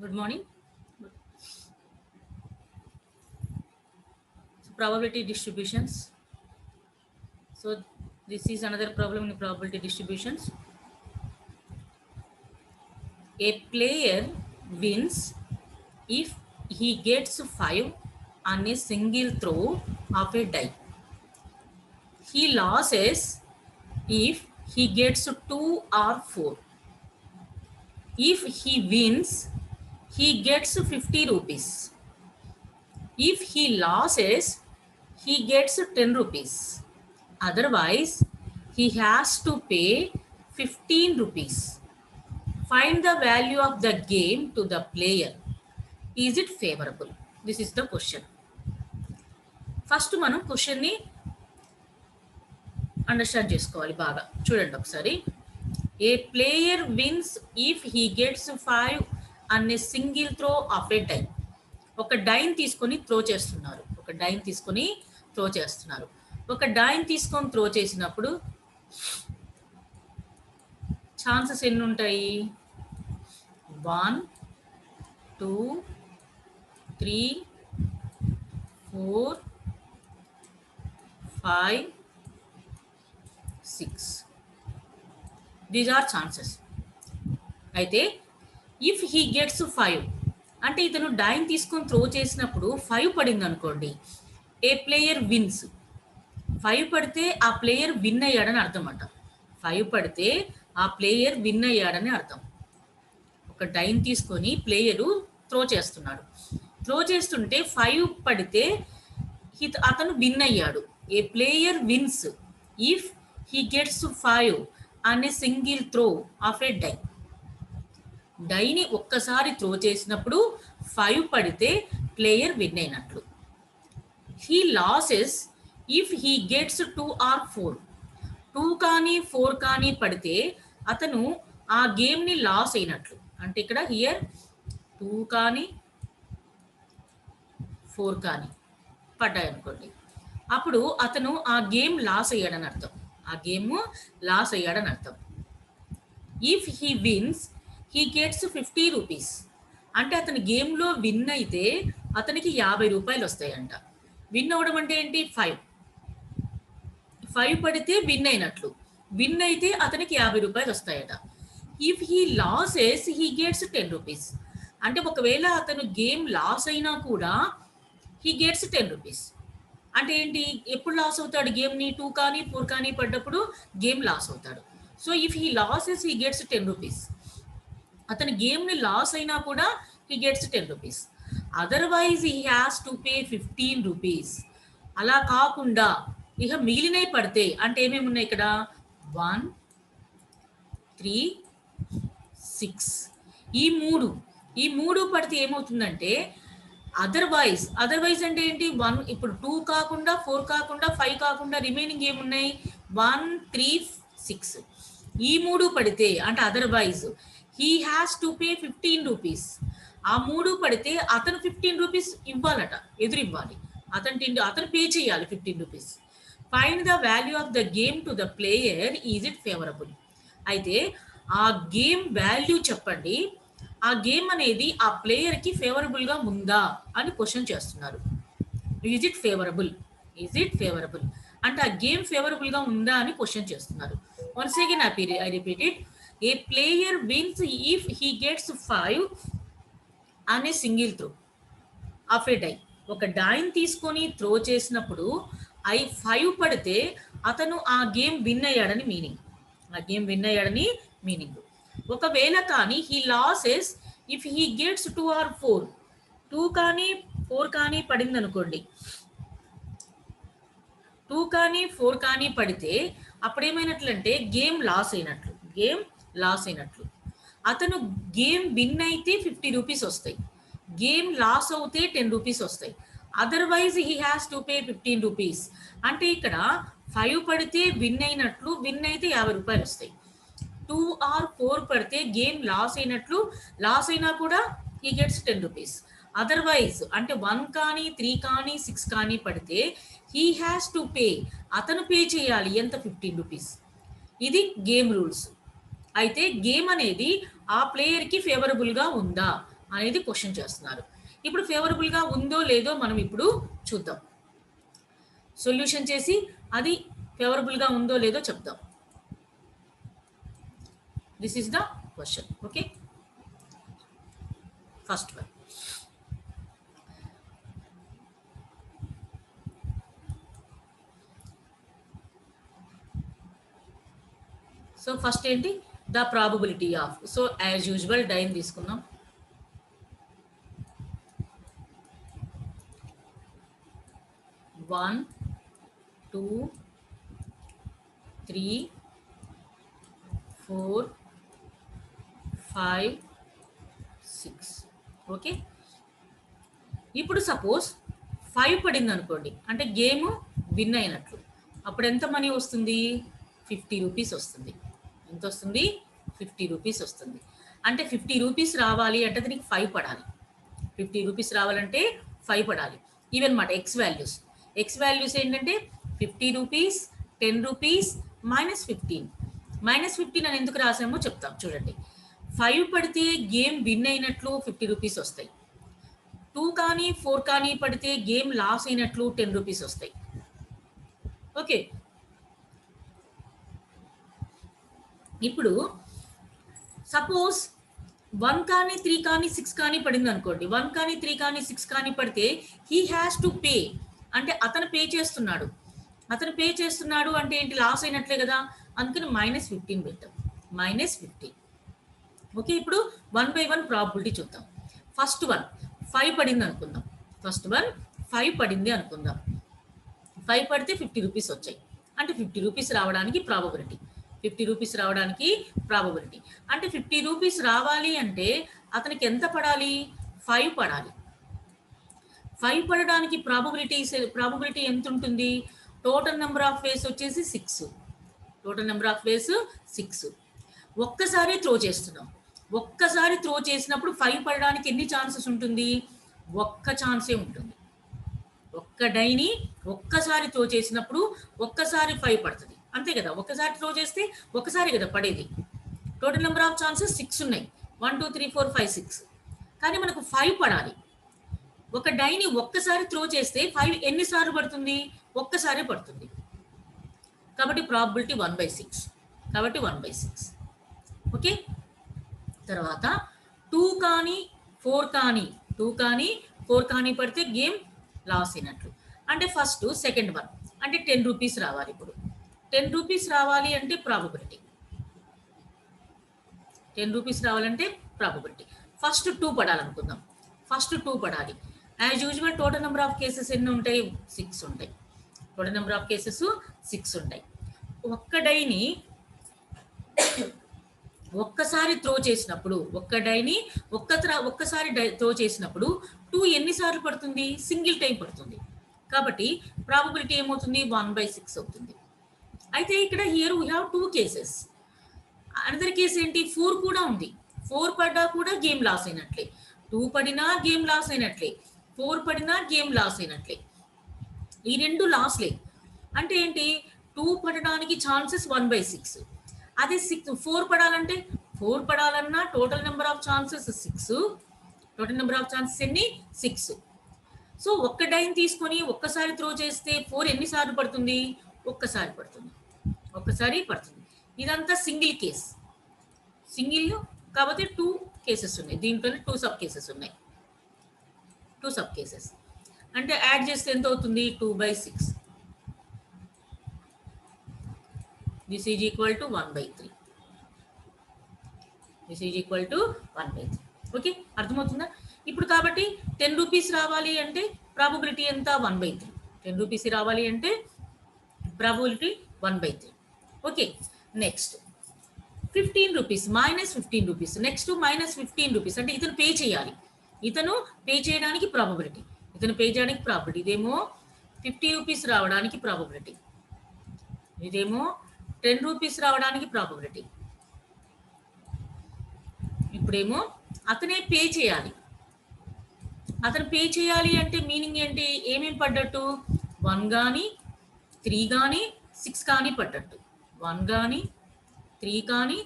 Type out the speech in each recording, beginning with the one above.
Good morning. So probability distributions. So this is another problem in probability distributions. A player wins if he gets 5 on a single throw of a die. He loses if he gets 2 or 4. If he wins, he gets 50 rupees. If he loses, he gets 10 rupees. Otherwise, he has to pay 15 rupees. Find the value of the game to the player. Is it favorable? This is the question. First మనం క్వశ్చన్ని understand చేసుకోవాలి బాగా. చూడండి ఒకసారి. A player wins if he gets 5 on a single throw of a die. ఒక డైన్ తీసుకొని throw చేస్తున్నారు. ఒక డైన్ తీసుకొని త్రో చేసినప్పుడు ఛాన్సెస్ ఎన్ని ఉంటాయి? 1 2 3 4 5 6. These are chances. అయితే ఇఫ్ హీ గెట్స్ 5 అంటే ఇతను డైన్ తీసుకొని త్రో చేసినప్పుడు 5 పడింది అనుకోండి, ఏ ప్లేయర్ విన్స్. 5 పడితే ఆ ప్లేయర్ విన్ అయ్యాడని అర్థం అంట. 5 పడితే ఆ ప్లేయర్ విన్ అయ్యాడని అర్థం. ఒక డైన్ తీసుకొని ప్లేయరు త్రో చేస్తున్నాడు. త్రో చేస్తుంటే 5 పడితే అతను విన్ అయ్యాడు. A player wins if he gets 5 on a single throw of a die. డైని ఒక్కసారి త్రో చేసినప్పుడు 5 పడితే ప్లేయర్ విన్ అయినట్లు. He loses if he gets 2 or 4. 2 కానీ 4 కానీ పడితే అతను ఆ గేమ్ని లాస్ అయినట్లు. అంటే ఇక్కడ హియర్ 2 కానీ 4 కానీ పడ్డాయి అనుకోండి, అప్పుడు అతను ఆ గేమ్ లాస్ అయ్యాడని అర్థం. If he wins he gets 50 rupees. అంటే అతని గేమ్లో విన్ అయితే అతనికి 50 రూపాయలు వస్తాయంట. విన్ అవ్వడం అంటే ఏంటి? 5 పడితే విన్ అయినట్లు. విన్ అయితే అతనికి 50 రూపాయలు వస్తాయట. If he loses he gets 10 rupees. అంటే ఒకవేళ అతను గేమ్ లాస్ అయినా కూడా హీ గెట్స్ 10 రూపీస్. అంటే ఏంటి? ఎప్పుడు లాస్ అవుతాడు గేమ్ని? 2 కానీ 4 కానీ పడ్డప్పుడు గేమ్ లాస్ అవుతాడు. So if he loses he gets 10 rupees. అతని గేమ్ని లాస్ అయినా కూడా he gets 10 rupees. Otherwise he has to pay 15 rupees. అలా కాకుండా ఇక మిగిలినవి పడితే, అంటే ఏమేమి ఉన్నాయి ఇక్కడ? 1 3 6. ఈ మూడు పడితే ఏమవుతుందంటే అదర్వైజ్ అంటే ఏంటి? 1 ఇప్పుడు 2 కాకుండా 4 కాకుండా 5 కాకుండా రిమైనింగ్ ఏమున్నాయి? 1 3 6. ఈ 3 పడితే అంటే otherwise he has to pay 15 rupees. ఆ 3 పడితే అతను 15 రూపీస్ ఇవ్వాలట, ఎదురివ్వాలి. అతను పే చేయాలి 15 rupees. Find the value of the game to the player. Is it favourable? అయితే ఆ గేమ్ వాల్యూ చెప్పండి. ఆ గేమ్ అనేది ఆ ప్లేయర్కి ఫేవరబుల్గా ఉందా అని క్వశ్చన్ చేస్తున్నారు. ఈజ్ ఇట్ ఫేవరబుల్ అంటే ఆ గేమ్ ఫేవరబుల్గా ఉందా అని క్వశ్చన్ చేస్తున్నారు. Once again I repeat it. A player wins if he gets 5 on a single throw of a die. ఒక డైన్ తీసుకొని త్రో చేసినప్పుడు 5 పడితే అతను ఆ గేమ్ విన్ అయ్యాడని మీనింగ్. ఒకవేళ కానీ he loses if he gets 2 or 4. 2 కానీ 4 కానీ పడింది అనుకోండి, 2 కానీ 4 కానీ పడితే అప్పుడేమైనట్లంటే గేమ్ లాస్ అయినట్లు. అతను గేమ్ విన్ అయితే 50 రూపీస్ వస్తాయి, గేమ్ లాస్ అవుతే 10 రూపీస్ వస్తాయి. Otherwise he has to pay 15 rupees. అంటే ఇక్కడ 5 పడితే విన్ అయినట్లు, విన్ అయితే 50 రూపాయలు వస్తాయి. 2 ఆర్ 4 పడితే గేమ్ లాస్ అయినట్లు, లాస్ అయినా కూడా హీ గెట్స్ 10 రూపీస్. అదర్వైజ్ అంటే 1 కానీ 3 కానీ 6 కానీ పడితే హీ హ్యాస్ టు పే, అతను పే చేయాలి. ఎంత? 15 రూపీస్. ఇది గేమ్ రూల్స్. అయితే గేమ్ అనేది ఆ ప్లేయర్కి ఫేవరబుల్గా ఉందా అనేది క్వశ్చన్ చేస్తున్నారు. ఇప్పుడు ఫేవరబుల్గా ఉందో లేదో మనం ఇప్పుడు చూద్దాం. సొల్యూషన్ చేసి అది ఫేవరబుల్గా ఉందో లేదో చెప్దాం. This is the question. Okay, first one. So first ఏంటి, the probability of. So as usual డైన్ తీసుకుందాం. వన్ 2 3 4 5 6. ఓకే, ఇప్పుడు సపోజ్ 5 పడింది అనుకోండి, అంటే గేమ్ విన్ అయినట్లు. అప్పుడు ఎంత మనీ వస్తుంది? 50 రూపీస్ వస్తుంది. ఎంత వస్తుంది? 50 రూపీస్ వస్తుంది. అంటే 50 రూపీస్ రావాలి అంటే దీనికి 5 పడాలి. 50 రూపీస్ రావాలంటే 5 పడాలి. ఇవన్నమాట ఎక్స్ వాల్యూస్. ఎక్స్ వాల్యూస్ ఏంటంటే 50 రూపీస్, 10 రూపీస్, -15. -15 అని ఎందుకు రాసామో చెప్తాం చూడండి. 5 పడితే గేమ్ విన్ అయినట్లు 50 రూపీస్ వస్తాయి. 2 కానీ 4 కానీ పడితే గేమ్ లాస్ అయినట్లు 10 రూపీస్ వస్తాయి. ఓకే, ఇప్పుడు సపోజ్ 1 కానీ 3 కానీ 6 కానీ పడింది అనుకోండి. 1 కానీ 3 కానీ 6 కానీ పడితే హీ హ్యాస్ టు పే, అంటే అతను పే చేస్తున్నాడు. అతను పే చేస్తున్నాడు అంటే ఏంటి? లాస్ అయినట్లే కదా. అందుకని -15 పెట్టాం. -15. ఓకే, ఇప్పుడు 1 by 1 ప్రాబిలిటీ చూద్దాం. ఫస్ట్ వన్ 5 పడింది అనుకుందాం. ఫస్ట్ వన్ 5 పడింది అనుకుందాం. 5 పడితే 50 రూపీస్ వచ్చాయి. అంటే 50 రూపీస్ రావడానికి ప్రాబబిలిటీ. 50 రూపీస్ రావడానికి ప్రాబబిలిటీ. అంటే 50 రూపీస్ రావాలి అంటే అతనికి ఎంత పడాలి? 5 పడాలి. 5 పడడానికి ప్రాబబిలిటీ ఎంత ఉంటుంది? టోటల్ నెంబర్ ఆఫ్ వేస్ వచ్చేసి 6. Total number of ways 6. ఒక్కసారి త్రో చేస్తున్నాం. ఒక్కసారి త్రో చేసినప్పుడు 5 పడడానికి ఎన్ని ఛాన్సెస్ ఉంటుంది? ఒక్క ఛాన్సే ఉంటుంది. ఒక్క డైని ఒక్కసారి త్రో చేసినప్పుడు ఒక్కసారి 5 పడుతుంది, అంతే కదా. ఒక్కసారి త్రో చేస్తే ఒక్కసారి కదా పడేది. టోటల్ నెంబర్ ఆఫ్ ఛాన్సెస్ 6 ఉన్నాయి. 1 2 3 4 5 6. కానీ మనకు 5 పడాలి. ఒక డైని ఒక్కసారి త్రో చేస్తే 5 ఎన్నిసార్లు పడుతుంది? ఒక్కసారి పడుతుంది. కాబట్టి ప్రాబిలిటీ 1/6. కాబట్టి 1/6. ఓకే, తర్వాత 2 కానీ 4 కానీ 2 కానీ 4 కానీ పడితే గేమ్ లాస్ అయినట్లు. అంటే ఫస్ట్ సెకండ్ వన్ అంటే 10 రూపీస్ రావాలి. ఇప్పుడు 10 రూపీస్ రావాలి అంటే ప్రాబబిలిటీ. 10 రూపీస్ రావాలంటే ప్రాబబిలిటీ. ఫస్ట్ 2 పడాలనుకుందాం. ఫస్ట్ 2 పడాలి. As usual total number of cases ఎన్ని ఉంటాయి? 6 ఉంటాయి. టోటల్ నెంబర్ ఆఫ్ కేసెస్ 6 ఉంటాయి. ఒక్క డైని ఒక్కసారి త్రో చేసినప్పుడు, ఒక్క డైని ఒక్కసారి త్రో చేసినప్పుడు 2 ఎన్నిసార్లు పడుతుంది? సింగిల్ టైం పడుతుంది. కాబట్టి ప్రాబబిలిటీ ఏమవుతుంది? 1/6 అవుతుంది. అయితే ఇక్కడ here we have 2 cases. Another case ఏంటి? 4 కూడా ఉంది. 4 పడ్డా కూడా గేమ్ లాస్ అయినట్లే. 2 పడినా గేమ్ లాస్ అయినట్లే. 4 పడినా గేమ్ లాస్ అయినట్లే. ఈ రెండు లాస్లే. అంటే ఏంటి? 2 పడడానికి ఛాన్సెస్ 1/6. అదే 4 పడాలంటే 4 పడాలన్నా total number of chances 6. Total number of chances ఎన్ని? 6. సో ఒక్క డైన్ తీసుకొని ఒక్కసారి త్రో చేస్తే 4 ఎన్నిసార్లు పడుతుంది? ఒక్కసారి పడుతుంది. ఒక్కసారి పడుతుంది. ఇదంతా సింగిల్ కేస్. సింగిల్ కాబట్టి 2 కేసెస్ ఉన్నాయి. దీంట్లోనే 2 సబ్ కేసెస్ ఉన్నాయి. 2 సబ్ కేసెస్ అంటే యాడ్ చేస్తే ఎంత అవుతుంది? 2/6. This is equal to 1/3. This is equal to 1/3. Okay, అర్థమవుతుందా? ఇప్పుడు కాబట్టి 10 రూపీస్ రావాలి అంటే ప్రాబబిలిటీ ఎంత? 1/3. 10 రూపీస్ రావాలి అంటే probability 1/3. Okay, next 15 rupees, -15 rupees. Next -15 rupees అంటే ఇతను పే చేయాలి. ఇతను పే చేయడానికి ప్రాబబిలిటీ. ఇతను పే చేయడానికి ప్రాబబిలిటీ. ఇదేమో 50 రూపీస్ రావడానికి ప్రాబబిలిటీ. ఇదేమో 10 రూపీస్ రావడానికి ప్రాబబిలిటీ. ఇప్పుడేమో అతనే పే చేయాలి. అతను పే చేయాలి అంటే మీనింగ్ ఏంటి? ఏమేమి పడ్డట్టు? 1 కానీ 3 కానీ 6 కానీ పడ్డట్టు. 1 కానీ 3 కానీ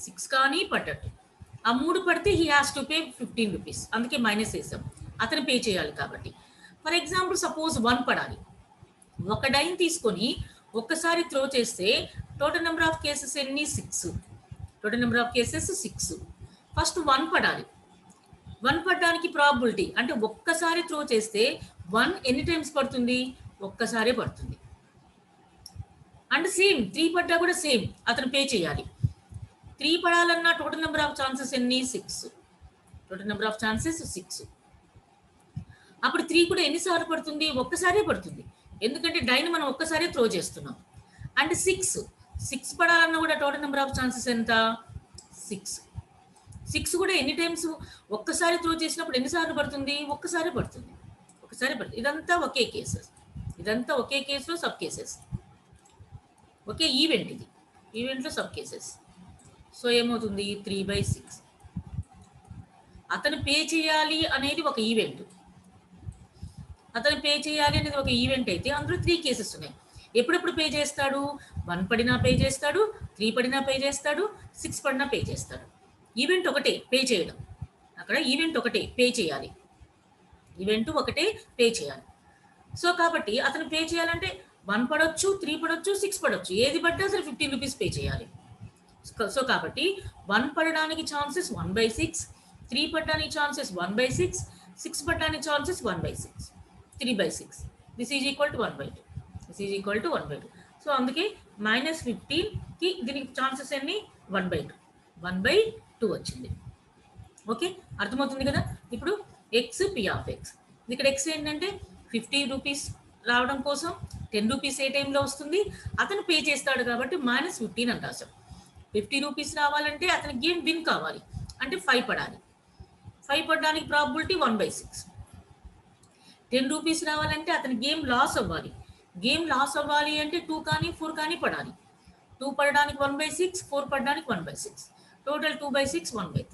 6 కానీ పడ్డట్టు. ఆ 3 పడితే he has to pay 15 rupees. అందుకే మైనస్ వేసాం. అతను పే చేయాలి కాబట్టి. ఫర్ ఎగ్జాంపుల్ సపోజ్ 1 పడాలి. ఒక డైన్ తీసుకొని ఒక్కసారి త్రో చేస్తే టోటల్ నెంబర్ ఆఫ్ కేసెస్ ఎన్ని? 6. Total number of cases 6. First 1 పడాలి. 1 పడడానికి ప్రాబిలిటీ అంటే ఒక్కసారి త్రో చేస్తే 1 ఎన్ని టైమ్స్ పడుతుంది? ఒక్కసారే పడుతుంది. అండ్ సేమ్ 3 పడ్డా కూడా సేమ్ అతను పే చేయాలి. 3 పడాలన్నా టోటల్ నెంబర్ ఆఫ్ ఛాన్సెస్ ఎన్ని? 6. Total number of chances 6. అప్పుడు 3 కూడా ఎన్నిసార్లు పడుతుంది? ఒక్కసారే పడుతుంది. ఎందుకంటే డైన్ మనం ఒక్కసారే త్రో చేస్తున్నాం. అండ్ 6 పడాలన్నా కూడా టోటల్ నెంబర్ ఆఫ్ ఛాన్సెస్ ఎంత? 6. 6 కూడా ఎన్ని టైమ్స్? ఒక్కసారి త్రో చేసినప్పుడు ఎన్నిసార్లు పడుతుంది? ఒక్కసారి పడుతుంది. ఒకసారి పడుతుంది. ఇదంతా ఒకే కేసెస్. ఇదంతా ఒకే కేసులో సబ్ కేసెస్. ఒకే ఈవెంట్ ఇది. ఈవెంట్లో సబ్ కేసెస్. సో ఏమవుతుంది? 3/6. అతను పే చేయాలి అనేది ఒక ఈవెంట్. అతను పే చేయాలి అనేది ఒక ఈవెంట్ అయితే అందులో 3 కేసెస్ ఉన్నాయి. ఎప్పుడెప్పుడు పే చేస్తాడు? 1 పడినా పే చేస్తాడు, 3 పడినా పే చేస్తాడు, 6 పడినా పే చేస్తాడు. ఈవెంట్ ఒకటే పే చేయడం. అక్కడ ఈవెంట్ ఒకటే పే చేయాలి. ఈవెంట్ ఒకటే పే చేయాలి. సో కాబట్టి అతను పే చేయాలంటే 1 పడొచ్చు, 3 పడొచ్చు, 6 పడొచ్చు. ఏది పడ్డా అసలు 15 రూపీస్ పే చేయాలి. సో కాబట్టి 1 పడడానికి ఛాన్సెస్ 1/6, 3 పడడానికి ఛాన్సెస్ 1/6, 6 పడడానికి chances 1/6, 3/6. This is equal to 1/2. This is equal to 1/2. So అందుకే -15కి దీనికి ఛాన్సెస్ ఎన్ని? 1/2. 1/2 వచ్చింది. ఓకే, అర్థమవుతుంది కదా? ఇప్పుడు ఎక్స్ పి ఆఫ్ ఎక్స్. ఇక్కడ ఎక్స్ ఏంటంటే 50 రూపీస్ రావడం కోసం 10 రూపీస్ ఏ టైంలో వస్తుంది? అతను పే చేస్తాడు కాబట్టి -15 అని రాసాం. 50 రూపీస్ రావాలంటే అతని గేమ్ విన్ కావాలి అంటే 5 పడాలి. 5 పడడానికి ప్రాబిలిటీ 1/6. 10 రూపీస్ రావాలంటే అతని గేమ్ లాస్ అవ్వాలి. గేమ్ లాస్ అవ్వాలి అంటే 2 కానీ 4 కానీ పడాలి. 2 పడడానికి 1/6, 4 పడడానికి 1/6. టోటల్ 2/6, 1/3.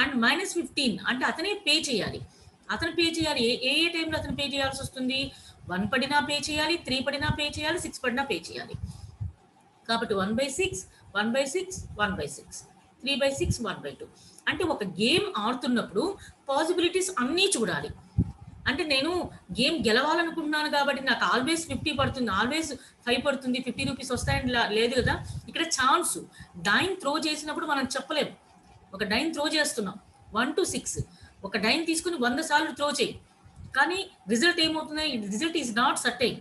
అండ్ -15 అంటే అతనే పే చేయాలి. అతను పే చేయాలి. ఏ టైంలో అతను పే చేయాల్సి వస్తుంది? 1 పడినా పే చేయాలి, 3 పడినా పే చేయాలి, 6 పడినా పే చేయాలి. కాబట్టి 1/6, 1/6, 1/6, 3/6, 1/2. అంటే ఒక గేమ్ ఆడుతున్నప్పుడు పాసిబిలిటీస్ అన్నీ చూడాలి. అంటే నేను గేమ్ గెలవాలనుకుంటున్నాను కాబట్టి నాకు ఆల్వేస్ 50 పడుతుంది, ఆల్వేస్ 5 పడుతుంది, 50 రూపీస్ వస్తాయని లేదు కదా. ఇక్కడ ఛాన్స్ డైన్ త్రో చేసినప్పుడు మనం చెప్పలేము. ఒక డైన్ త్రో చేస్తున్నాం 1 to 6. ఒక డైన్ తీసుకుని 100 సార్లు త్రో చేయి, కానీ రిజల్ట్ ఏమవుతుంది? Result is not certain.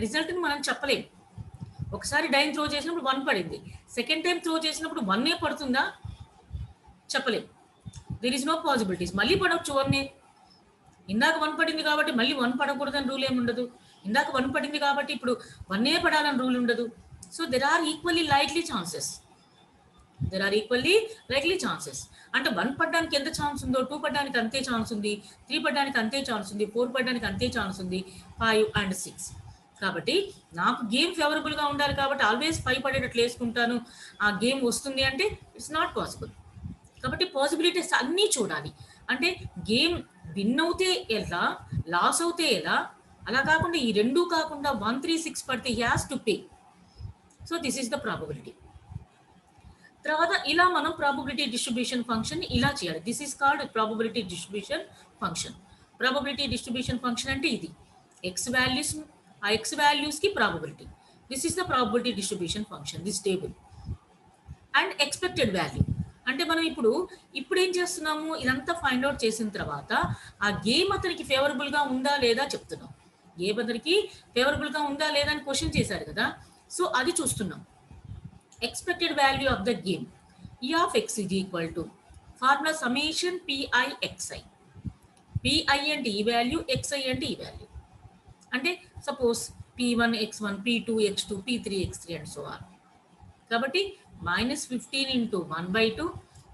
రిజల్ట్ని మనం చెప్పలేము. ఒకసారి డైన్ త్రో చేసినప్పుడు 1 పడింది, సెకండ్ టైం త్రో చేసినప్పుడు 1 పడుతుందా? చెప్పలేము. There is no possibilities. మళ్ళీ పడవచ్చు 1. ఇందాక 1 పడింది కాబట్టి మళ్ళీ 1 పడకూడదని రూల్ ఏమి ఉండదు. ఇందాక 1 పడింది కాబట్టి ఇప్పుడు 1 పడాలని రూల్ ఉండదు. So there are equally likely chances. అంటే 1 పడడానికి ఎంత ఛాన్స్ ఉందో 2 పడడానికి అంతే ఛాన్స్ ఉంది, 3 పడడానికి అంతే ఛాన్స్ ఉంది, 4 పడడానికి అంతే ఛాన్స్ ఉంది, 5 and 6. కాబట్టి నాకు గేమ్ ఫేవరబుల్గా ఉండాలి కాబట్టి ఆల్వేస్ 5 పడేటట్లు వేసుకుంటాను. ఆ గేమ్ వస్తుంది అంటే ఇట్స్ నాట్ పాసిబుల్. కాబట్టి పాసిబిలిటీస్ అన్నీ చూడాలి. అంటే గేమ్ విన్ అవుతే ఎలా, లాస్ అవుతే ఎలా, అలా కాకుండా ఈ రెండు కాకుండా 1, 3, 6 పడితే he has to pay. So this is the probability. తర్వాత ఇలా మనం ప్రాబబిలిటీ డిస్ట్రిబ్యూషన్ ఫంక్షన్ ఇలా చేయాలి. This is called probability distribution function. Probability distribution function అంటే ఇది. ఎక్స్ వాల్యూస్, ఆ ఎక్స్ వాల్యూస్కి probability. This is the probability distribution function, this table. And expected value అంటే మనం ఇప్పుడు ఏం చేస్తున్నాము? ఇదంతా ఫైండ్ అవుట్ చేసిన తర్వాత ఆ గేమ్ అతనికి ఫేవరబుల్గా ఉందా లేదా చెప్తున్నాం. గేమ్ అతనికి ఫేవరబుల్గా ఉందా లేదా అని క్వశ్చన్ చేశారు కదా, సో అది చూస్తున్నాం. Expected value of the game E of x is equal to formula summation PI XI. PI అంటే ఈ వాల్యూ, XI అంటే ఈ వాల్యూ. అంటే suppose P1 X1, P2 X2, P3 X3 and so on. కాబట్టి -15 into 1/2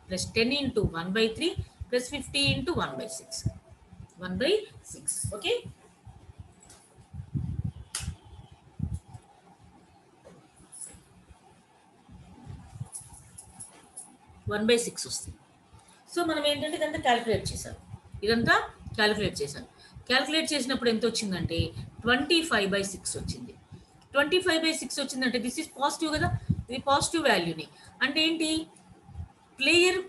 plus 10 into 1/3 plus 50 into 1/6. 1/6. Okay, one by six వస్తుంది. So మనం ఏంటంటే ఇదంతా క్యాలిక్యులేట్ చేశాం. క్యాలిక్యులేట్ చేసినప్పుడు ఎంత వచ్చిందంటే 25/6 వచ్చింది. 25/6 వచ్చిందంటే దిస్ ఈజ్ పాజిటివ్ కదా, ఇది పాజిటివ్ వాల్యూని. అంటే ఏంటి? ప్లేయర్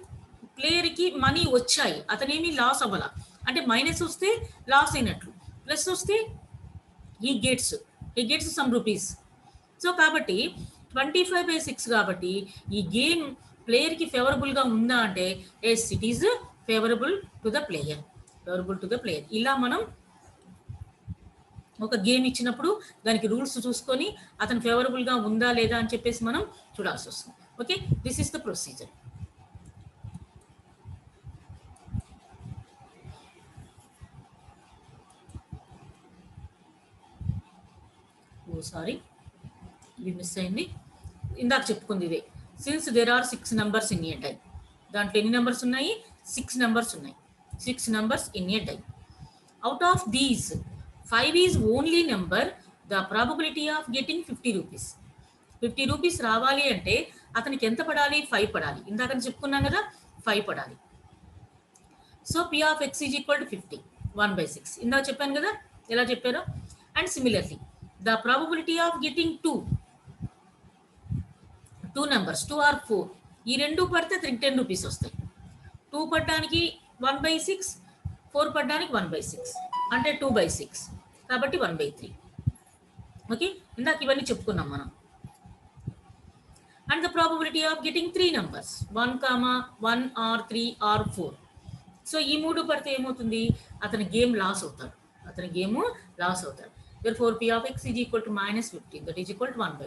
ప్లేయర్కి మనీ వచ్చాయి, అతనేమి లాస్ అవ్వాల. అంటే మైనస్ వస్తే లాస్ అయినట్లు, ప్లస్ వస్తే he gets some rupees. So కాబట్టి 25/6 కాబట్టి ఈ గేమ్ ప్లేయర్కి ఫేవరబుల్గా ఉందా అంటే yes it is favourable to the player, ఇలా మనం ఒక గేమ్ ఇచ్చినప్పుడు దానికి రూల్స్ చూసుకొని అతను ఫేవరబుల్గా ఉందా లేదా అని చెప్పేసి మనం చూడాల్సి వస్తుంది. Okay, this is the procedure. Sorry, ఇది మిస్ అయింది, ఇందాక చెప్పుకుంది ఇదే. Since there are 6 numbers in a die, దాంట్లో ఎన్ని నెంబర్స్ ఉన్నాయి? 6 numbers ఉన్నాయి. 6 numbers in a die. Out of these 5 is only number, the probability of getting 50 rupees. 50 rupees రావాలి అంటే అతనికి ఎంత పడాలి? 5 పడాలి. ఇందాక చెప్పుకున్నాం కదా, 5 పడాలి. So P of x is equal to 50, 1/6. ఇందాక చెప్పాను కదా ఎలా చెప్పారో. And similarly the probability of getting two numbers, 2 or 4, ఈ రెండు పడితే 10 రూపీస్ వస్తాయి. 2 పడడానికి 1/6, 4 పడడానికి 1/6, అంటే 2/6, కాబట్టి 1/3. ఓకే, ఇందాక ఇవన్నీ చెప్పుకున్నాం మనం. And the probability of getting 3 numbers, 1, 1 or 3 or 4. So ఈ 3 పడితే ఏమవుతుంది? అతని గేమ్ లాస్ అవుతాడు. Therefore, P of x is equal to minus 15, that is equal to 1/2.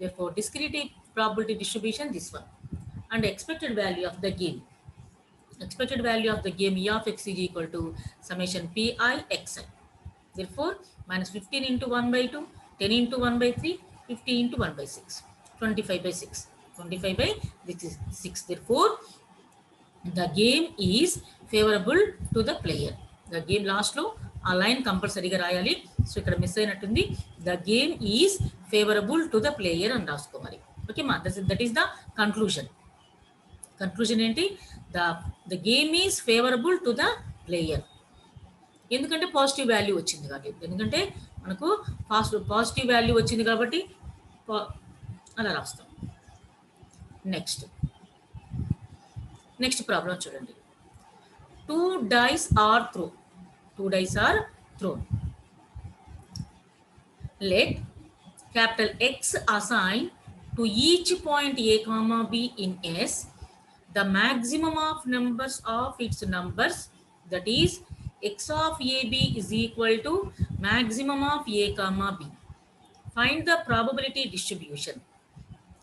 Therefore, discrete probability distribution, this one. And expected value of the game. E of x is equal to summation Pi xi. Therefore, minus 15 into 1/2, 10 into 1/3, 50 into 1/6, 25/6. 25/6. Therefore, the game is favorable to the player. The game last లో ఆ line కంపల్సరీగా రాయాలి. So ఇక్కడ miss అయినట్టుంది. The game is favourable to the player అని రాసుకోవాలి. Okay మా, that is the conclusion. ఏంటి? The game is favourable to the player. ఎందుకంటే పాజిటివ్ వాల్యూ వచ్చింది కాబట్టి, మనకు పాజిటివ్ వాల్యూ వచ్చింది కాబట్టి అలా రాస్తాం. నెక్స్ట్ ప్రాబ్లం చూడండి. 2 dice are thrown. Let capital X assign to each point A, B in S the maximum of numbers of its numbers, that is x of AB is equal to maximum of A, B. Find the probability distribution.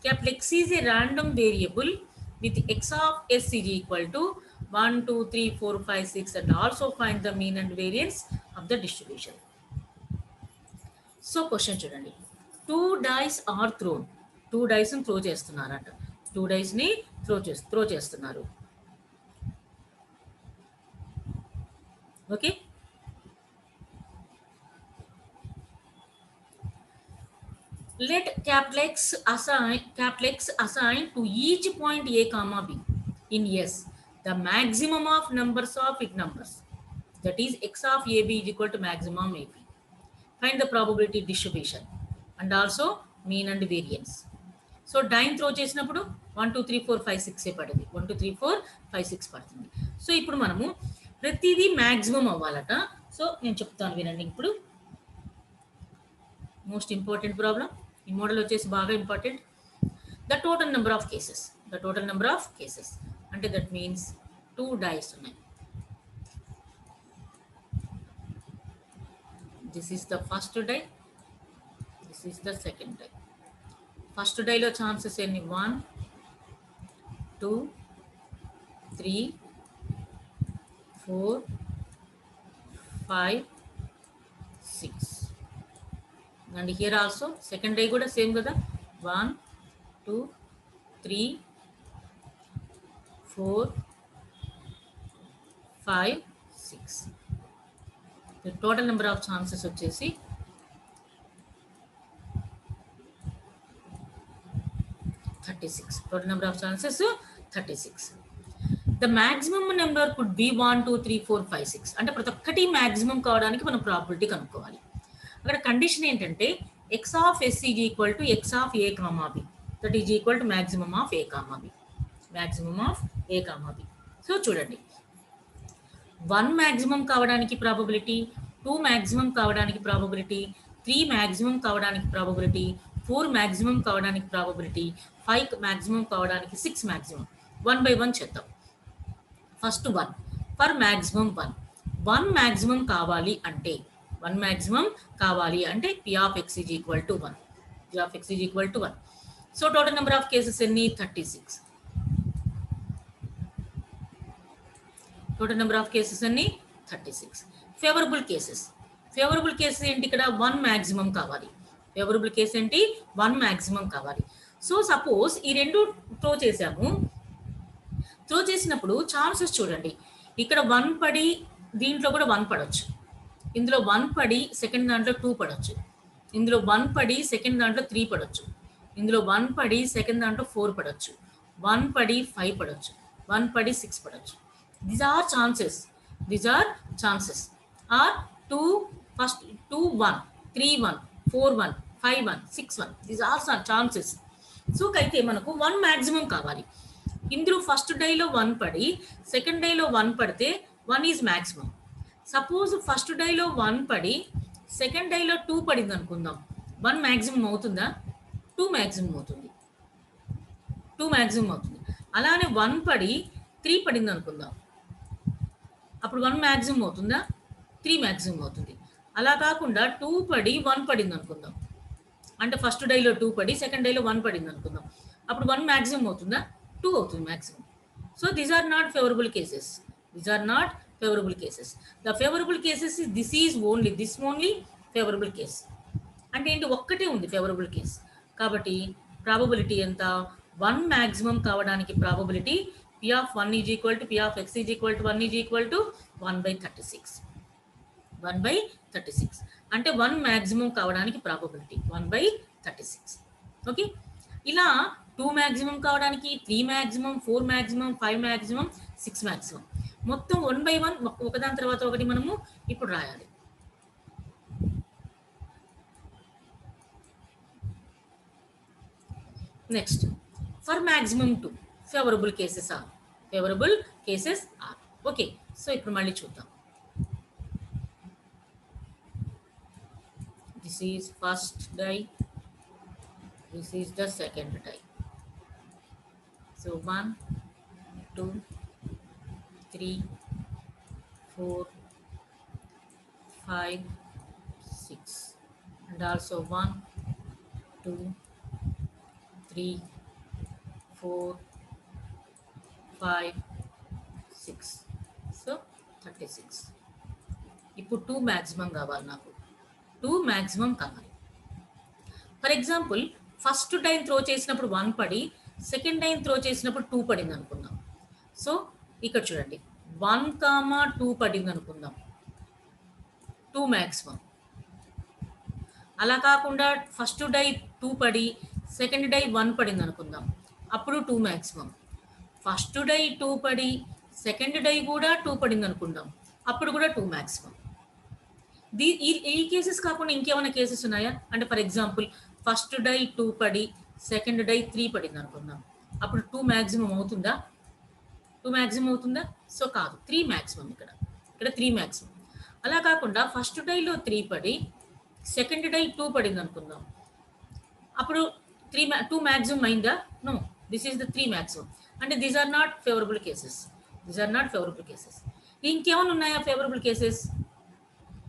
Capital X is a random variable with x of S is equal to 1, 2, 3, 4, 5, 6, and also find the mean and variance of the distribution. So question చూడండి. 2 dice are thrown. 2 dice ని throw చేస్తున్నారంట. 2 dice ని throw చేస్తున్నారు. Okay, let capital X assign to each point A, B in S the maximum of numbers of its numbers, that is x of AB is equal to maximum AB. Find the probability distribution and also mean and variance. So డైన్ throw చేసినప్పుడు 1, 2, 3, 4, 5, 6 పడింది. 1, 2, 3, 4, 5, 6 పడుతుంది. So ఇప్పుడు మనము ప్రతిదీ maximum అవ్వాలట. So నేను చెప్తాను వినండి. ఇప్పుడు మోస్ట్ ఇంపార్టెంట్ ప్రాబ్లం, ఈ మోడల్ వచ్చేసి బాగా important. The total number of cases అంటే దట్ మీన్స్ 2 dice ఉన్నాయి. This is the first die, this is the second die. First డైలో ఛాన్సెస్ ఎన్ని? 1, 2, 3, 4, 5, 6. And here also second die కూడా సేమ్ కదా. 1, 2, 3, 4, 5, 6. The total number of chances వచ్చేసి 36. Total number of chances 36. The maximum number could be 1, 2, 3, 4, 5, 6. అంటే ప్రతి ఒక్కటి maximum కావడానికి మనం ప్రాబిలిటీ కనుక్కోవాలి. అక్కడ కండిషన్ ఏంటంటే x of s is equal to x of a, b, that is equal to maximum of a, b. So చూడండి, 1 maximum కావడానికి ప్రాబబిలిటీ, 2 మ్యాక్సిమం కావడానికి ప్రాబబిలిటీ, 3 మ్యాక్సిమం కావడానికి ప్రాబబిలిటీ, 4 మ్యాక్సిమం కావడానికి ప్రాబబిలిటీ, 5 మ్యాక్సిమం కావడానికి 6 మ్యాక్సిమం. 1 by 1 చేద్దాం. First 1 for maximum 1. 1 maximum కావాలి అంటే 1 maximum కావాలి అంటే p of x is equal to 1. p of x is equal to 1. So total number of cases ఎన్ని? 36. టోటల్ నెంబర్ ఆఫ్ కేసెస్ అన్ని 36. Favourable cases. Favourable cases ఏంటి? ఇక్కడ 1 maximum కావాలి. Favourable case ఏంటి? 1 మ్యాక్సిమం కావాలి. సో సపోజ్ ఈ రెండు throw చేసాము. త్రో చేసినప్పుడు ఛాన్సెస్ చూడండి, ఇక్కడ 1 పడి దీంట్లో కూడా 1 పడవచ్చు, ఇందులో 1 పడి సెకండ్ దాంట్లో 2 పడవచ్చు, ఇందులో 1 పడి సెకండ్ దాంట్లో 3 పడవచ్చు, ఇందులో 1 పడి సెకండ్ దాంట్లో 4 పడవచ్చు, 1 పడి 5 పడవచ్చు, 1 పడి 6 పడవచ్చు. These are chances. These are chances. Or 2, first 2, 1, 3, 1, 4, 1, 5, 1, 6, 1. These are some chances. So అయితే మనకు 1 మ్యాక్సిమం కావాలి. ఇందులో ఫస్ట్ డైలో 1 పడి సెకండ్ డైలో 1 పడితే 1 ఈజ్ మ్యాక్సిమం. సపోజ్ ఫస్ట్ డైలో 1 పడి సెకండ్ డైలో 2 పడింది అనుకుందాం, 1 మ్యాక్సిమం అవుతుందా? 2 మ్యాక్సిమం అవుతుంది. 2 మ్యాక్సిమం అవుతుంది. అలానే 1 పడి 3 పడింది అనుకుందాం, అప్పుడు 1 మ్యాక్సిమం అవుతుందా? 3 మ్యాక్సిమం అవుతుంది. అలా కాకుండా 2 పడి 1 పడింది అనుకుందాం, అంటే ఫస్ట్ డైలో 2 పడి సెకండ్ డైలో 1 పడింది అనుకుందాం, అప్పుడు 1 మ్యాక్సిమం అవుతుందా? 2 అవుతుంది maximum. So these are not favourable cases. These are not favourable cases. The favourable cases this is only, this only favourable case. అంటే ఏంటి? ఒక్కటే ఉంది ఫేవరబుల్ కేస్. కాబట్టి ప్రాబబిలిటీ ఎంత? 1 మ్యాక్సిమం కావడానికి probability p of 1 is equal to p of x is equal to 1 is equal to 1 by 36. 1 by 36 అంటే 1 maximum కావడానికి probability 1 by 36. Okay, ఇలా 2 మ్యాక్సిమం కావడానికి 3 మ్యాక్సిమం, 4 మ్యాక్సిమం, 5 మ్యాక్సిమం, 6 మ్యాక్సిమం, మొత్తం 1 by 1 ఒకదాని తర్వాత ఒకటి మనము ఇప్పుడు రాయాలి. Next for maximum 2 favourable cases are. Favourable cases are. Okay, so ఇప్పుడు మళ్ళీ చూద్దాం. This is first die, this is the second die. So 1, 2, 3, 4, 5, 6 and also 1, 2, 3, 4, 5, 6. So 36. ఇప్పుడు 2 మ్యాక్సిమం కావాలి నాకు. 2 మ్యాక్సిమం కావాలి. For example first time throw చేసినప్పుడు 1 పడి second time throw చేసినప్పుడు 2 పడింది అనుకుందాం. సో ఇక్కడ చూడండి 1, 2 పడింది అనుకుందాం, 2 మ్యాక్సిమం. అలా కాకుండా ఫస్ట్ డై 2 పడి సెకండ్ డై 1 పడింది అనుకుందాం, అప్పుడు 2 మ్యాక్సిమం. ఫస్ట్ డై 2 పడి సెకండ్ డై కూడా 2 పడింది అనుకుందాం, అప్పుడు కూడా 2 మ్యాక్సిమం. ఈ కేసెస్ కాకుండా ఇంకేమైనా కేసెస్ ఉన్నాయా? అంటే ఫర్ ఎగ్జాంపుల్ ఫస్ట్ డై 2 పడి సెకండ్ డై 3 పడింది అనుకుందాం, అప్పుడు 2 మ్యాక్సిమం అవుతుందా? 2 మ్యాక్సిమం అవుతుందా? సో కాదు, 3 మ్యాక్సిమం. ఇక్కడ 3 మ్యాక్సిమం. అలా కాకుండా ఫస్ట్ డైలో 3 పడి సెకండ్ డై 2 పడింది అనుకుందాం, అప్పుడు 2 మ్యాక్సిమం అయిందా? No, this is the 3 maximum. అంటే these are not favourable cases. These are not favourable cases. ఇంకేమైనా ఉన్నాయా favourable cases?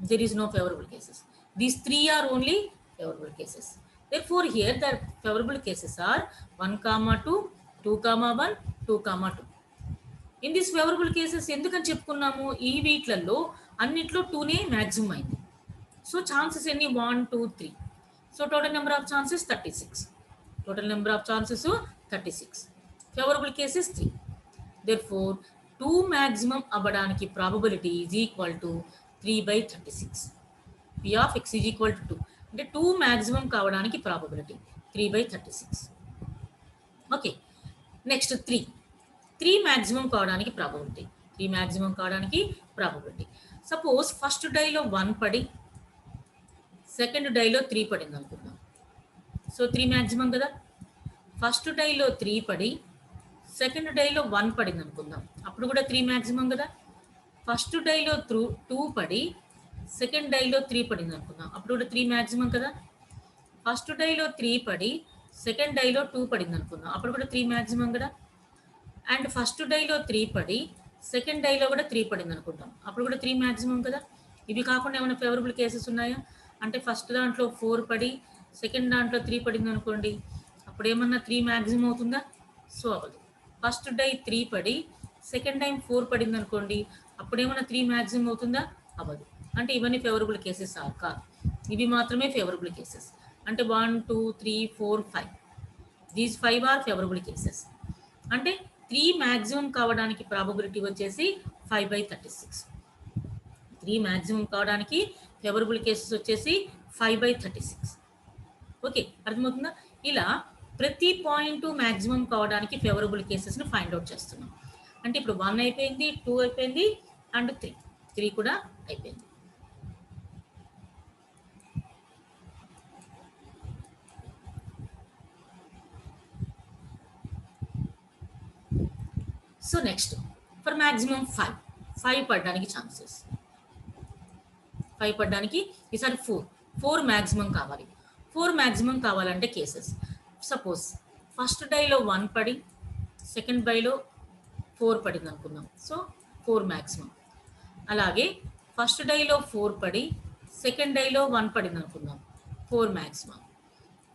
There is no favourable cases. These 3 are only favourable cases. Therefore here the favorable cases are 1, 2, 2, 1, 2, 2. In these favorable cases ఎందుకని చెప్పుకున్నాము? ఈ వీట్లలో అన్నిట్లో 2నే maximum అయింది. So chances ఎన్ని? 1, 2, 3. So total number of chances 36. Total number of chances 36. Favourable cases 3. Therefore 2 maximum అవ్వడానికి probability is equal to 3 by 36. P of x is equal to 2. అంటే 2 మ్యాక్సిమం కావడానికి probability 3 by 36. Okay, next 3 maximum కావడానికి probability. 3 maximum కావడానికి probability. Suppose first డైలో 1 పడి second డైలో 3 పడింది అనుకుందాం. సో 3 మ్యాక్సిమం కదా. ఫస్ట్ డైలో 3 పడి సెకండ్ డైలో 1 పడింది అనుకుందాం, అప్పుడు కూడా 3 మ్యాక్సిమం కదా. ఫస్ట్ డైలో 2 పడి సెకండ్ డైలో 3 పడింది అనుకుందాం, అప్పుడు కూడా 3 మ్యాక్సిమం కదా. ఫస్ట్ డైలో 3 పడి సెకండ్ డైలో 2 పడింది అనుకుందాం, అప్పుడు కూడా 3 మ్యాక్సిమం కదా. అండ్ ఫస్ట్ డైలో 3 పడి సెకండ్ డైలో కూడా 3 పడింది అనుకుంటాం, అప్పుడు కూడా 3 మ్యాక్సిమం కదా. ఇవి కాకుండా ఏమైనా ఫేవరబుల్ కేసెస్ ఉన్నాయా అంటే ఫస్ట్ దాంట్లో 4 పడి సెకండ్ దాంట్లో 3 పడింది అనుకోండి, అప్పుడు ఏమన్నా 3 మ్యాక్సిమం అవుతుందా? సో అవ్వదు. ఫస్ట్ డై 3 పడి సెకండ్ టైం 4 పడింది అనుకోండి, అప్పుడు ఏమన్నా 3 మ్యాక్సిమం అవుతుందా? అవ్వదు. అంటే ఇవన్నీ ఫేవరబుల్ కేసెస్ కాదు, ఇవి మాత్రమే ఫేవరబుల్ కేసెస్. అంటే 1 2 3 4 5 దీస్ 5 ఆర్ ఫేవరబుల్ కేసెస్. అంటే 3 మ్యాక్సిమం కావడానికి ప్రాబబిలిటీ వచ్చేసి 5/36. 3 మ్యాక్సిమం కావడానికి ఫేవరబుల్ కేసెస్ వచ్చేసి 5/36. ఓకే, అర్థమవుతుందా? ఇలా ప్రతి పాయింట్ మ్యాక్సిమం కావడానికి ఫేవరబుల్ కేసెస్ని ఫైండ్ అవుట్ చేస్తున్నాం. అంటే ఇప్పుడు 1 అయిపోయింది, 2 అయిపోయింది, అండ్ 3 కూడా అయిపోయింది. సో నెక్స్ట్ ఫర్ మ్యాక్సిమం 5 పడడానికి ఛాన్సెస్. 5 పడడానికి ఈసారి 4 మ్యాక్సిమం కావాలి. 4 మ్యాక్సిమం కావాలంటే కేసెస్, సపోజ్ ఫస్ట్ డైలో 1 పడి సెకండ్ డైలో 4 పడింది అనుకుందాం, సో 4 మ్యాక్సిమం. అలాగే ఫస్ట్ డైలో 4 పడి సెకండ్ డైలో 1 పడింది అనుకుందాం, 4 మ్యాక్సిమం.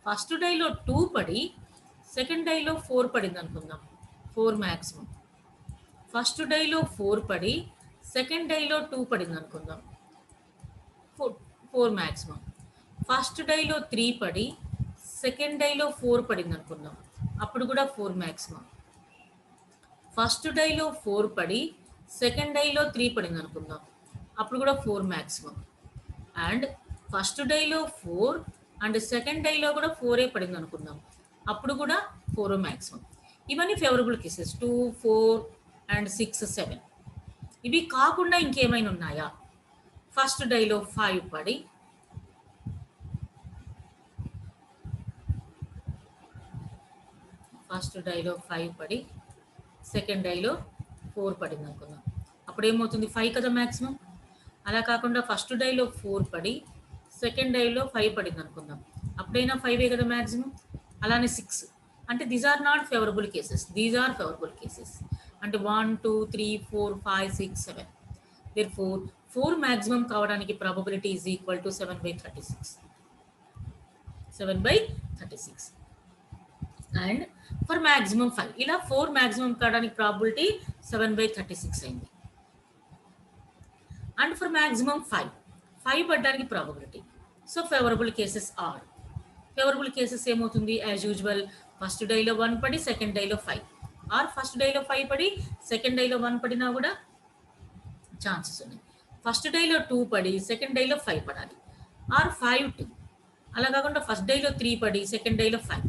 ఫస్ట్ డైలో 2 పడి సెకండ్ డైలో 4 పడింది అనుకుందాం, 4 మ్యాక్సిమం. ఫస్ట్ డైలో 4 పడి సెకండ్ డైలో 2 పడింది అనుకుందాం, 4 మ్యాక్సిమం. ఫస్ట్ డైలో 3 పడి సెకండ్ డైలో 4 పడింది అనుకుందాం, అప్పుడు కూడా 4 మ్యాక్సిమం. ఫస్ట్ డైలో 4 పడి సెకండ్ డైలో 3 పడింది అనుకుందాం, అప్పుడు కూడా 4 మ్యాక్సిమం. అండ్ ఫస్ట్ డైలో 4 అండ్ సెకండ్ డైలో కూడా 4 పడింది అనుకుందాం, అప్పుడు కూడా 4 మ్యాక్సిమం. ఇవన్నీ ఫేవరబుల్ కేసెస్ 2 4 అండ్ 6 7. ఇవి కాకుండా ఇంకేమైనా ఉన్నాయా? ఫస్ట్ డైలో 5 పడి ఫస్ట్ డైలో 5 పడి సెకండ్ డైలో 4 పడింది అనుకుందాం, అప్పుడు ఏమవుతుంది? 5 కదా మ్యాక్సిమం. అలా కాకుండా ఫస్ట్ డైలో 4 పడి సెకండ్ డైలో 5 పడింది అనుకుందాం, అప్పుడైనా 5 కదా మ్యాక్సిమం. అలానే 6. అంటే these are not favourable cases, these are favourable cases. అంటే 1 2 3 4 5 6 7. Therefore 4 మ్యాక్సిమం కావడానికి probability is equal to 7/36. 7/36. And for maximum 5 ఇలా 4 మ్యాక్సిమం కావడానికి ప్రాబిలిటీ 7/36 అయింది. అండ్ ఫర్ మ్యాక్సిమం 5 పడడానికి probability. So favourable cases are, favourable cases ఏమవుతుంది? As usual first డైలో 1 పడి second డైలో 5, ఆర్ ఫస్ట్ డైలో 5 పడి సెకండ్ డైలో 1 పడినా కూడా ఛాన్సెస్ ఉన్నాయి. ఫస్ట్ డైలో 2 పడి సెకండ్ డైలో 5 పడాలి, ఆర్ 5 2. అలా కాకుండా ఫస్ట్ డైలో 3 పడి సెకండ్ డైలో 5,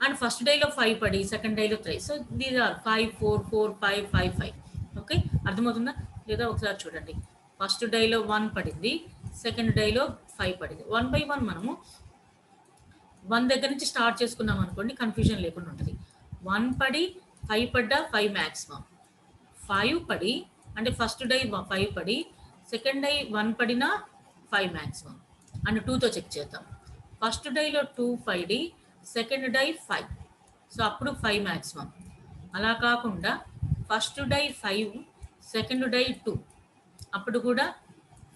అండ్ ఫస్ట్ డైలో 5 పడి సెకండ్ డైలో 3. So these are 5 4 4 5 5 5. ఓకే, అర్థమవుతుందా లేదా? ఒకసారి చూడండి. ఫస్ట్ డైలో 1 పడింది, సెకండ్ డైలో 5 పడింది. 1 by 1 మనము 1 దగ్గర నుంచి స్టార్ట్ చేసుకున్నాం అనుకోండి, కన్ఫ్యూజన్ లేకుండా ఉంటుంది. 1 పడి 5 పడ్డా 5 మ్యాక్సిమం. 5 పడి అంటే ఫస్ట్ డై 5 పడి సెకండ్ డై 1 పడినా 5 మ్యాక్సిమం. అండ్ 2తో చెక్ చేద్దాం. ఫస్ట్ డైలో 2 5 సెకండ్ డై 5, సో అప్పుడు 5 మ్యాక్సిమం. అలా కాకుండా ఫస్ట్ డై 5 సెకండ్ డై 2, అప్పుడు కూడా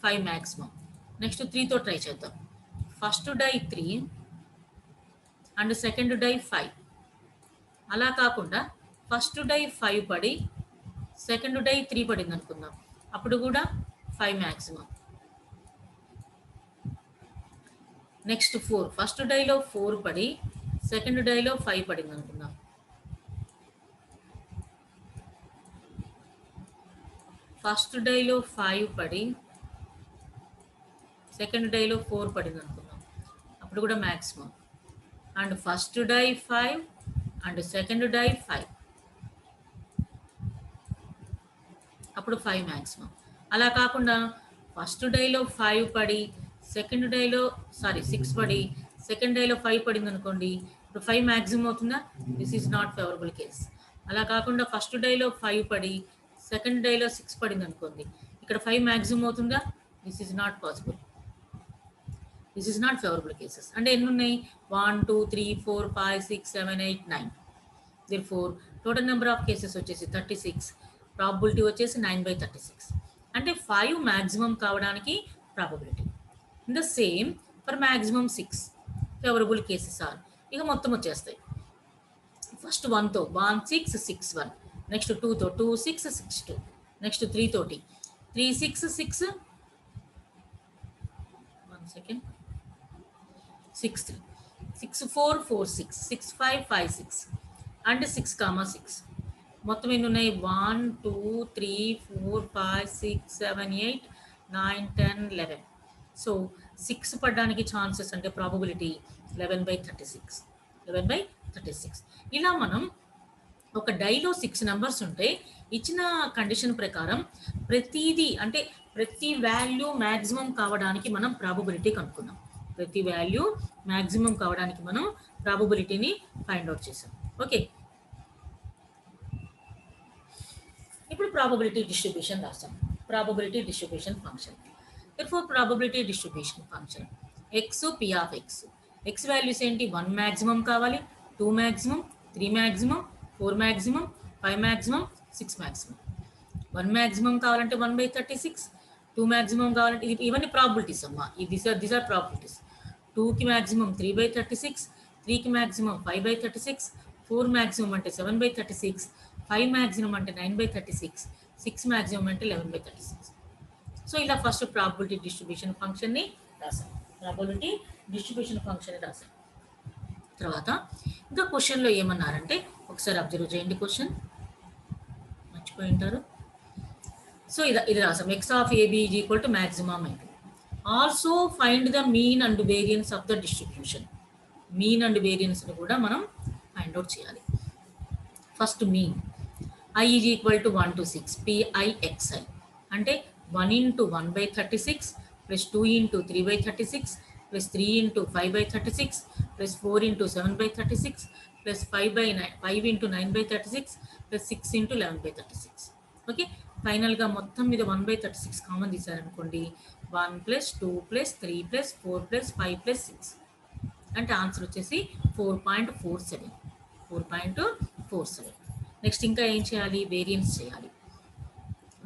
5 మ్యాక్సిమం. నెక్స్ట్ 3తో ట్రై చేద్దాం. First die 3 and second die 5. అలా కాకుండా ఫస్ట్ డై 5 పడి సెకండ్ డై 3 పడింది అనుకుందాం, అప్పుడు కూడా 5 మ్యాక్సిమం. నెక్స్ట్ 4, ఫస్ట్ డైలో 4 పడి సెకండ్ డైలో 5 పడింది అనుకుందాం, ఫస్ట్ డైలో 5 పడి సెకండ్ డైలో 4 పడింది అనుకుందాం, అప్పుడు కూడా maximum. And first die 5 and second die 5, అప్పుడు 5 మ్యాక్సిమం. అలా కాకుండా ఫస్ట్ డైలో 5 పడి సెకండ్ డేలో 6 పడి సెకండ్ డేలో 5 పడింది అనుకోండి, ఇప్పుడు 5 మ్యాక్సిమం అవుతుందా? This is not favourable case. అలా కాకుండా ఫస్ట్ డేలో 5 పడి సెకండ్ డేలో 6 పడింది అనుకోండి, ఇక్కడ 5 మ్యాక్సిమం అవుతుందా? This is not possible. This is not favourable cases. అంటే ఎన్ని ఉన్నాయి? 1 2 3 4 5 6 7 8 9. therefore total number of cases వచ్చేసి 36, ప్రాబబిలిటీ వచ్చేసి 9/36. అంటే 5 మ్యాక్సిమం కావడానికి probability. In the same for maximum 6 favourable cases are. ఇక మొత్తం వచ్చేస్తాయి. ఫస్ట్ 1తో 1 6 6 1, నెక్స్ట్ 2తో 2 6 6 2, నెక్స్ట్ 3 తోటి 3 6 6 1 సెకండ్ 6 3 6 4 4 6 6 5 5 6 అండ్ 6, 6. మొత్తం ఎన్ని ఉన్నాయి? 1 2 3 4 5 6 7 8 9 10 11. సో 6 పడడానికి ఛాన్సెస్ అంటే ప్రాబబిలిటీ 11/36. 11/36. ఇలా మనం ఒక డైలో 6 నెంబర్స్ ఉంటే ఇచ్చిన కండిషన్ ప్రకారం ప్రతిదీ అంటే ప్రతి వాల్యూ మ్యాక్సిమం కావడానికి మనం ప్రాబబిలిటీ కనుక్కున్నాం. ప్రతి వాల్యూ మ్యాక్సిమం కావడానికి మనం ప్రాబబిలిటీని ఫైండ్ అవుట్ చేసాం. ఓకే, ఇప్పుడు ప్రాబబిలిటీ డిస్ట్రిబ్యూషన్ రాస్తాం. Probability distribution function. therefore probability distribution function x p of x. x values ఏంటి? 1 మ్యాక్సిమం కావాలి, 2 maximum, 3 maximum, 4 maximum, 5 maximum, 6 maximum. 1 maximum కావాలంటే 1/36, 2 మ్యాక్సిమం కావాలంటే ఇవన్నీ ప్రాబబిలిటీస్ అమ్మా. These are probabilities. 2కి మ్యాక్సిమం 3/36, 3కి మ్యాక్సిమం 5/36, 4 మ్యాక్సిమం అంటే 7/36, 5 మ్యాక్సిమం అంటే 9/36, 6 మ్యాక్సిమం అంటే 11/36. సో ఇలా ఫస్ట్ ప్రాబబిలిటీ డిస్ట్రిబ్యూషన్ ఫంక్షన్ని రాసాం. ప్రాబబిలిటీ డిస్ట్రిబ్యూషన్ ఫంక్షన్ రాసాం. తర్వాత ఇంకా క్వశ్చన్లో ఏమన్నారంటే ఒకసారి అబ్జర్వ్ చేయండి. క్వశ్చన్ మర్చిపోయి ఉంటారు. సో ఇది రాసాం. X of AB is equal to maximum అయితే also find the mean and variance of the distribution. Mean and వేరియన్స్ని కూడా మనం ఫైండ్ అవుట్ చేయాలి. First mean i is equal to 1 to 6 PIXI అంటే 1 into 1/36 plus 2 into 3/36 plus 3 into 5/36 plus 4 into 7/36 plus 5 into 9/36 plus 6 into 11/36. Okay, ఫైనల్గా మొత్తం మీద 1/36 common తీసారనుకోండి, 1 + 2 + 3 + 4 + 5 + 6 అంటే answer వచ్చేసి 4.47. 4.47. నెక్స్ట్ ఇంకా ఏం చేయాలి? వేరియన్స్ చేయాలి.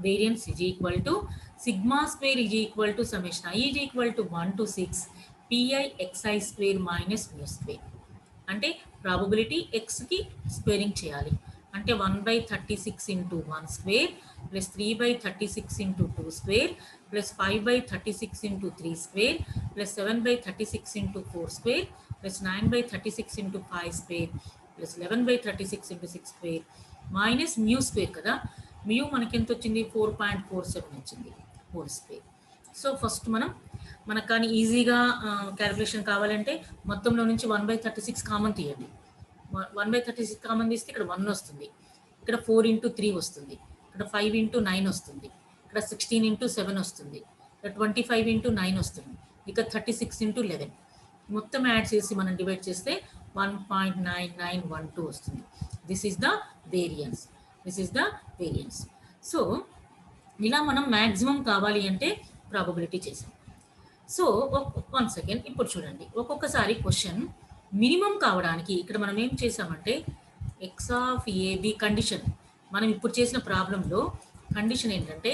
Variance is equal to sigma square is equal to summation i is equal to 1 to 6 PIXI square minus mu square. అంటే ప్రాబబిలిటీ ఎక్స్కి స్క్వేరింగ్ చేయాలి. అంటే 1/36 into 1 square plus 3/36 into 2 square plus 5/36 into 3 square plus 7/36 into 4 square plus 9/36 into 5 square plus 11/36 into 6 square minus mu square కదా. Mu మనకి ఎంత వచ్చింది? 4.47 వచ్చింది whole square. So first మనకు కానీ ఈజీగా క్యాలిక్యులేషన్ కావాలంటే మొత్తంలో నుంచి 1/36 కామన్ తీయండి. 1/36 కామన్ తీస్తే ఇక్కడ 1 వస్తుంది, ఇక్కడ 4 into 3 వస్తుంది, ఇక్కడ 5 into 9 వస్తుంది, ఇక్కడ 16 into 7 వస్తుంది, ఇక్కడ 25 into 9 వస్తుంది, ఇక్కడ 36 into 11. మొత్తం యాడ్ చేసి మనం డివైడ్ చేస్తే 1.9912 వస్తుంది. This is the variance. So ఇలా మనం మ్యాక్సిమం కావాలి అంటే ప్రాబబిలిటీ చేసాం. సో 1 సెకండ్ ఇప్పుడు చూడండి, ఒక్కొక్కసారి క్వశ్చన్ మినిమం కావడానికి ఇక్కడ మనం ఏం చేసామంటే ఎక్స్ ఆఫ్ ఏబి కండిషన్, మనం ఇప్పుడు చేసిన ప్రాబ్లంలో కండిషన్ ఏంటంటే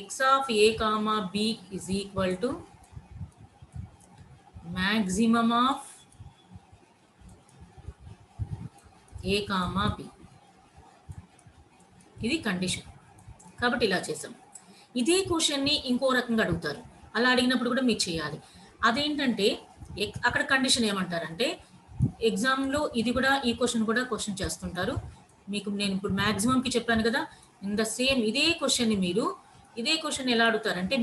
x of A comma b is equal to maximum of A comma b. ఇది కండిషన్ కాబట్టి ఇలా చేసాం. ఇదే క్వశ్చన్ని ఇంకో రకంగా అడుగుతారు. అలా అడిగినప్పుడు కూడా మీరు చేయాలి. అదేంటంటే అక్కడ కండిషన్ ఏమంటారంటే ఎగ్జామ్లో ఇది కూడా ఈ క్వశ్చన్ కూడా క్వశ్చన్ చేస్తుంటారు. మీకు నేను ఇప్పుడు మ్యాక్సిమంకి చెప్పాను కదా, ఇన్ ద సేమ్ ఇదే క్వశ్చన్ ఎలా అడుగుతారంటే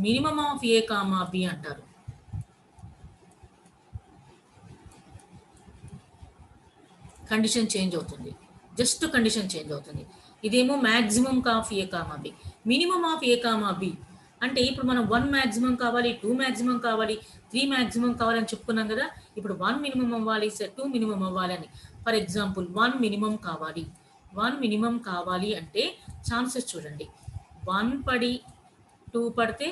minimum of A comma B అంటారు. కండిషన్ చేంజ్ అవుతుంది, జస్ట్ కండిషన్ చేంజ్ అవుతుంది. ఇదేమో maximum of A comma B, minimum of A comma B అంటే ఇప్పుడు మనం 1 మాక్సిమం కావాలి, 2 మాక్సిమం కావాలి, 3 మాక్సిమం కావాలని చెప్పుకున్నాం కదా. ఇప్పుడు 1 మినిమం అవ్వాలి, 2 మినిమం అవ్వాలి అని. ఫర్ ఎగ్జాంపుల్ 1 మినిమం కావాలి. 1 మినిమం కావాలి అంటే ఛాన్సెస్ చూడండి. 1 పడి 2 పడితే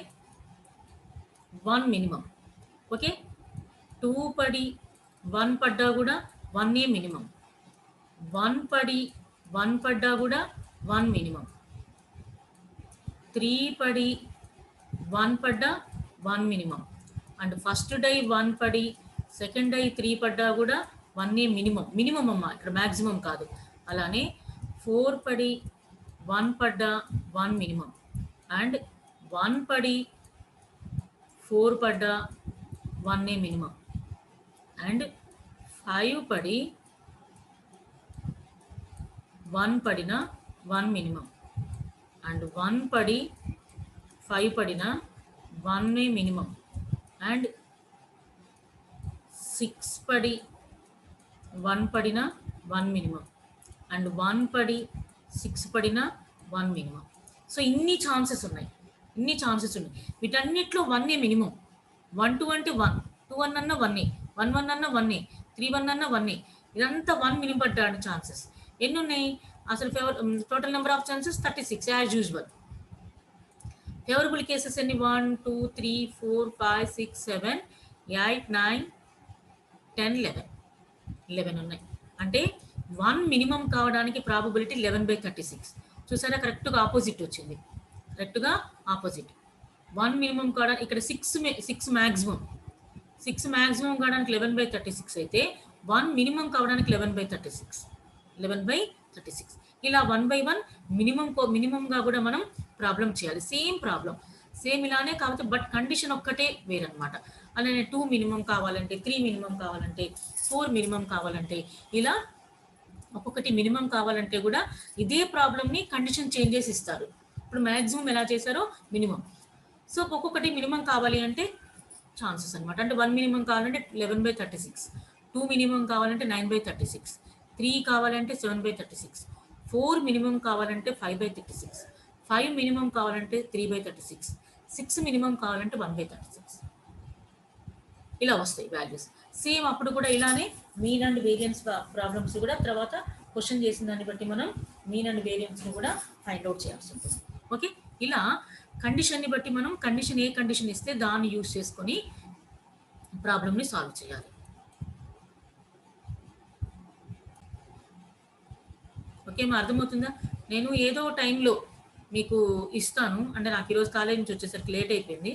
1 మినిమం. ఓకే. 2 పడి 1 పడ్డా కూడా 1 మినిమం. 1 పడి 1 పడ్డా కూడా 1 మినిమం. 3 పడి 1 పడ్డా 1 మినిమం. అండ్ ఫస్ట్ డై 1 పడి సెకండ్ డై 3 పడ్డా కూడా 1 మినిమం. మినిమం అమ్మ, ఇక్కడ మ్యాక్సిమం కాదు. అలానే 4 పడి 1 పడ్డా 1 మినిమం. అండ్ 1 పడి 4 పడ్డా 1 మినిమం. అండ్ 5 పడి 1 పడిన 1 మినిమం. అండ్ 1 పడి 5 పడిన 1 మినిమం. అండ్ 6 పడి 1 పడిన 1 మినిమం. అండ్ 1 పడి 6 పడిన 1 మినిమం. సో ఇన్ని ఛాన్సెస్ ఉన్నాయి. వీటన్నిటిలో 1 మినిమం. 1 2 అంటే 1, 2 1 అన్న 1, 1 1 అన్న 1, 3 1 అన్న 1. ఇదంతా 1 మినిమం పడ్డానికి ఛాన్సెస్ ఎన్ని ఉన్నాయి? అసలు total number of chances 36 as usual. Favourable cases ఎన్ని? 1 2 3 4 5 6 7 8 9 10 11 ఉన్నాయి. అంటే 1 మినిమం కావడానికి ప్రాబబిలిటీ 11/36. చూసారా, కరెక్ట్గా ఆపోజిట్ వచ్చింది. కరెక్ట్గా ఆపోజిట్. 1 మినిమం కావడానికి ఇక్కడ 6 మ్యాక్సిమం. 6 మ్యాక్సిమం కావడానికి 11/36 అయితే 1 మినిమం కావడానికి 11/36. 11/36. ఇలా 1/1 మినిమంగా కూడా మనం ప్రాబ్లం చేయాలి. సేమ్ ప్రాబ్లం, సేమ్ ఇలానే కాకపోతే బట్ కండిషన్ ఒక్కటే వేరనమాట. అలానే 2 మినిమం కావాలంటే, 3 మినిమం కావాలంటే, 4 మినిమం కావాలంటే, ఇలా ఒక్కొక్కటి మినిమం కావాలంటే కూడా ఇదే ప్రాబ్లమ్ని కండిషన్ చేంజ్ చేసి ఇస్తారు. ఇప్పుడు మ్యాక్సిమం ఎలా చేశారో మినిమం. సో ఒక్కొక్కటి మినిమం కావాలి అంటే ఛాన్సెస్ అనమాట. అంటే 1 మినిమం కావాలంటే 11/36, 2 మినిమం కావాలంటే 9/36, 3 కావాలంటే 7/36, 4 మినిమం కావాలంటే 5/36, 5 మినిమం కావాలంటే 3/36, 6 మినిమం కావాలంటే 1/36. ఇలా వస్తాయి వాల్యూస్. సేమ్ అప్పుడు కూడా ఇలానే మీన్ అండ్ వేరియన్స్ ప్రాబ్లమ్స్ కూడా తర్వాత క్వశ్చన్ చేసిన దాన్ని బట్టి మనం మీన్ అండ్ వేరియన్స్ని కూడా ఫైండ్ అవుట్ చేయాల్సి ఉంటుంది. ఓకే. ఇలా కండిషన్ని బట్టి మనం ఏ కండిషన్ ఇస్తే దాన్ని యూజ్ చేసుకొని ప్రాబ్లమ్ని సాల్వ్ చేయాలి. ఓకే, మా అర్థమవుతుందా? నేను ఏదో టైంలో మీకు ఇస్తాను. అంటే నాకు ఈరోజు కాలేజ్ నుంచి వచ్చేసరికి లేట్ అయిపోయింది.